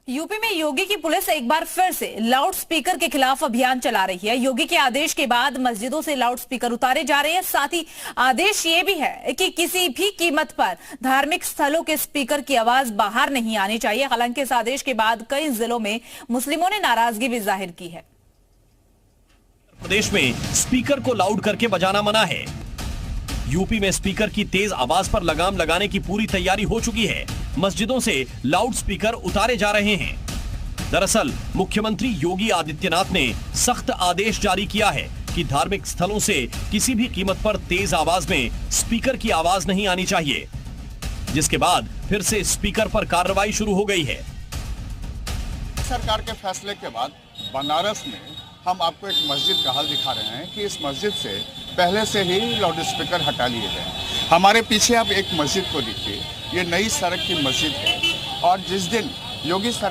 UP में योगी की police एक बार फिर से लाउड स्पीकर के खिलाफ अभियान चला रही है। योगी के आदेश के बाद मस्जिदों से लाउड स्पीकर उतारे जा रहे हैं। साथ ही आदेश ये भी है कि किसी भी कीमत पर धार्मिक स्थलों के स्पीकर की आवाज बाहर नहीं आनी चाहिए। हालांकि इस आदेश के बाद कई जिलों में मुस्लिमों ने नाराजगी भी जाहिर की है। प्रदेश में स्पीकर को लाउड करके बजाना मना है। यूपी में स्पीकर की तेज आवाज पर लगाम लगाने की पूरी तैयारी हो चुकी है। मस्जिदों से लाउड स्पीकर उतारे जा रहे हैं। दरअसल मुख्यमंत्री योगी आदित्यनाथ ने सख्त आदेश जारी किया है कि धार्मिक स्थलों से किसी भी कीमत पर तेज आवाज में स्पीकर की आवाज नहीं आनी चाहिए, जिसके बाद फिर से स्पीकर पर कार्रवाई शुरू हो गई है। सरकार के फैसले के बाद बनारस में हम आपको एक मस्जिद का हाल दिखा रहे हैं कि इस मस्जिद से पहले से ही लाउड स्पीकर हटा लिए गए। हमारे पीछे आप एक मस्जिद को देखिए, ये नई सड़क की मस्जिद है और जिस दिन योगी सरकार